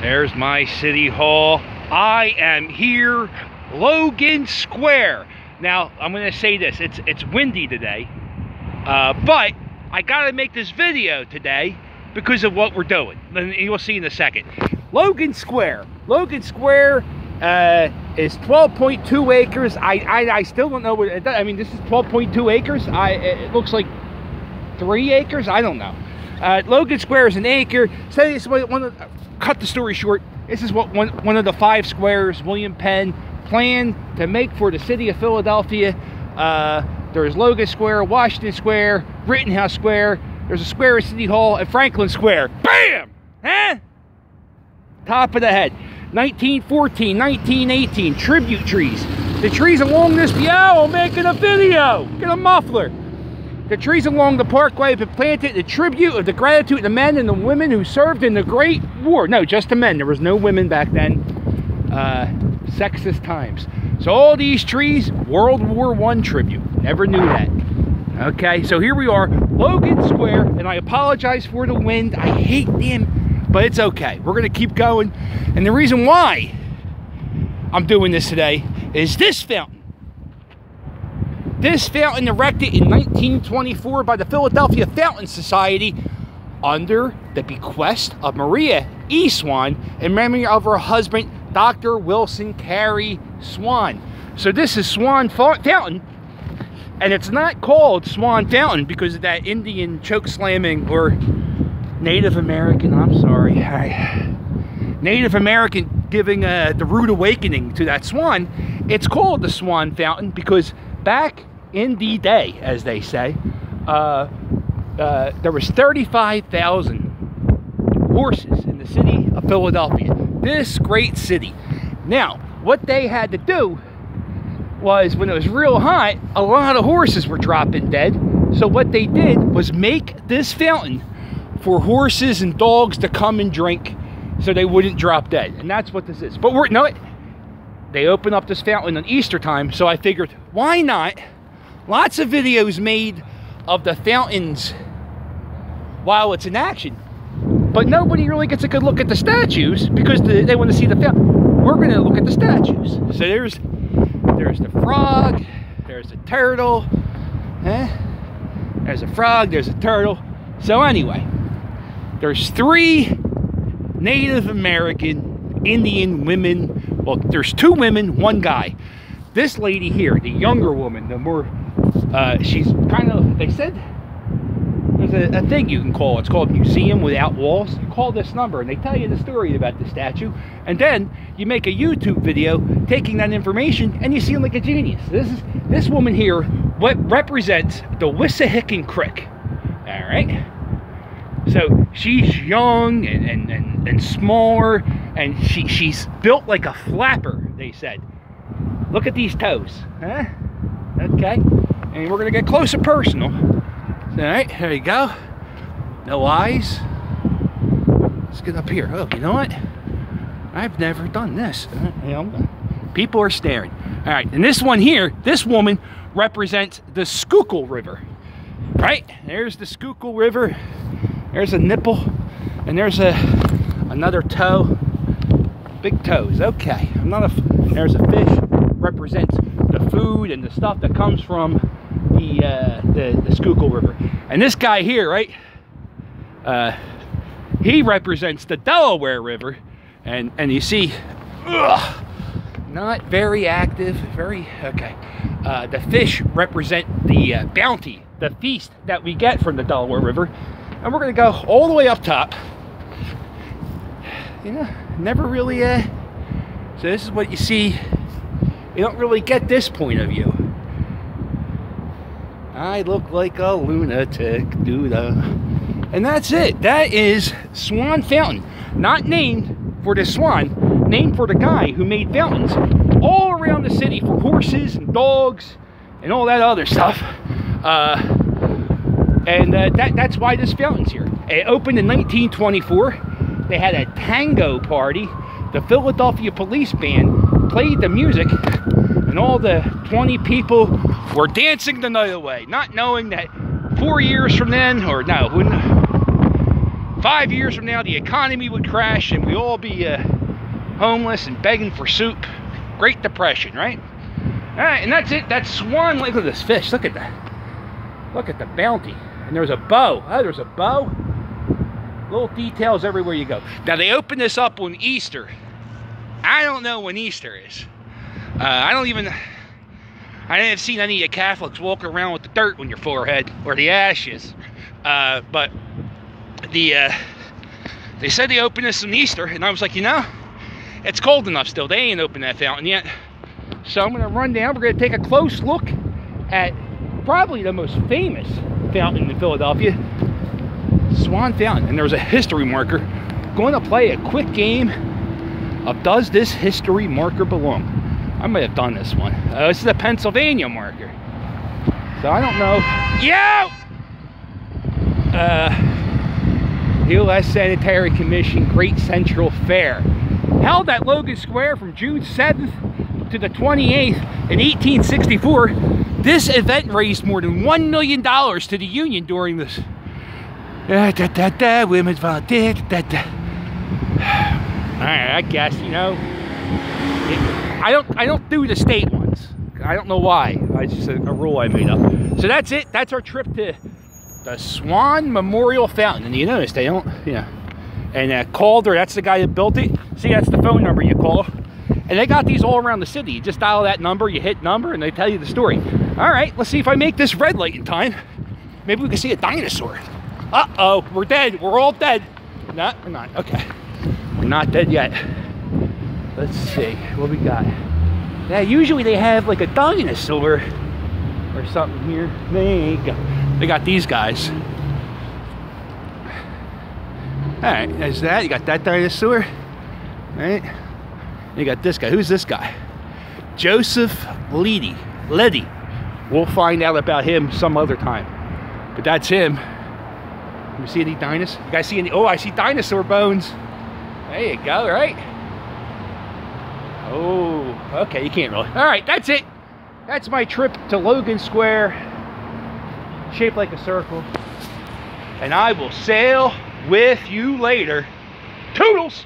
There's my city hall. I am here, Logan Square. Now, I'm going to say this. It's windy today, but I got to make this video today because of what we're doing. And you'll see in a second. Logan Square. Logan Square is 12.2 acres. I still don't know what it does. I mean, this is 12.2 acres. It looks like 3 acres. I don't know. Logan Square is an acre. Say this cut the story short. This is what one of the 5 squares William Penn planned to make for the city of Philadelphia. There's Logan Square, Washington Square, Rittenhouse Square. There's a square at City Hall and Franklin Square. Bam! Huh? Top of the head. 1914, 1918, tribute trees. The trees along this, I'm making a video. Get a muffler. The trees along the parkway have been planted in tribute of the gratitude of the men and the women who served in the Great War. No, just the men. There was no women back then. Sexist times. So all these trees, World War I tribute. Never knew that. Okay, so here we are, Logan Square, and I apologize for the wind. I hate them, but it's okay. We're gonna keep going. And the reason why I'm doing this today is this fountain. This fountain erected in 1924 by the Philadelphia Fountain Society under the bequest of Maria E. Swan in memory of her husband, Dr. Wilson Carey Swan. So this is Swann Fountain, and it's not called Swann Fountain because of that Indian choke slamming or Native American, I'm sorry, Native American giving the rude awakening to that swan. It's called the Swann Fountain because back in the day, as they say, there was 35,000 horses in the city of Philadelphia, this great city. Now, what they had to do was, when it was real hot, a lot of horses were dropping dead. So what they did was make this fountain for horses and dogs to come and drink so they wouldn't drop dead. And that's what this is. But they opened up this fountain on Easter time, so I figured, why not? Lots of videos made of the fountains while it's in action, but nobody really gets a good look at the statues because they want to see the fountain. We're going to look at the statues. So there's the frog, there's the turtle, there's a frog, there's a turtle. So anyway, there's 3 Native American Indian women. Well, there's 2 women, 1 guy. This lady here, the younger woman, the more, she's kind of, they said, there's a thing you can call, it's called Museum Without Walls. You call this number and they tell you the story about the statue, and then you make a YouTube video taking that information and you seem like a genius. This woman here, what represents the Wissahickon Creek. All right, so she's young and smaller, and she's built like a flapper, they said. Look at these toes, huh? Okay, and we're gonna get close and personal. All right, there you go. No eyes. Let's get up here. Oh, you know what? I've never done this. People are staring. All right, and this one here, this woman represents the Schuylkill River. Right? There's the Schuylkill River. There's a nipple, and there's another toe. Big toes. Okay. There's a fish. Represents the food and the stuff that comes from the Schuylkill River. And this guy here, right? He represents the Delaware River, and you see, not very active. Very okay. The fish represent the bounty, the feast that we get from the Delaware River, and we're gonna go all the way up top. You know, never really. So this is what you see. You don't really get this point of view. I look like a lunatic, and that's it. That is Swann Fountain. Not named for the swan, named for the guy who made fountains all around the city for horses and dogs and all that other stuff. That's why this fountain's here. It opened in 1924. They had a tango party. The Philadelphia Police Band played the music, and all the 20 people were dancing the night away, not knowing that 4 years from then, or no, 5 years from now, the economy would crash and we all be homeless and begging for soup. Great Depression, right? All right, and that's it. That's Swan. Look at this fish. Look at that. Look at the bounty. And there's a bow. Oh, there's a bow. Little details everywhere you go. Now, they open this up on Easter. I don't know when Easter is. I haven't seen any of you Catholics walking around with the dirt on your forehead or the ashes. But they said they opened this on Easter, and I was like, you know, it's cold enough still. They ain't opened that fountain yet. So I'm going to run down. We're going to take a close look at probably the most famous fountain in Philadelphia, Swann Fountain. And there's a history marker. Going to play a quick game of Does This History Marker Belong? I might have done this one. This is a Pennsylvania marker. So I don't know. U.S. Sanitary Commission Great Central Fair. Held at Logan Square from June 7th to the 28th in 1864. This event raised more than $1 million to the Union during this. Women's volunteer. Alright, I guess, you know. I don't do the state ones. I don't know why. It's just a rule I made up. So that's it. That's our trip to the Swan Memorial Fountain. And you notice they don't, you know. And Calder, that's the guy that built it. See, that's the phone number you call. And they got these all around the city. You just dial that number, you hit number, and they tell you the story. All right, let's see if I make this red light in time. Maybe we can see a dinosaur. Uh-oh, we're dead. We're all dead. No, we're not. Okay. We're not dead yet. Let's see what we got. Yeah, usually they have like a dinosaur or something here. There you go. They got these guys. All right, there's that. You got that dinosaur. All right. You got this guy. Who's this guy? Joseph Liddy. We'll find out about him some other time. But that's him. You see any dinosaurs? You guys see any? Oh, I see dinosaur bones. There you go, right? Oh, okay, you can't really. All right, that's it. That's my trip to Logan Square, shaped like a circle. And I will sail with you later. Toodles!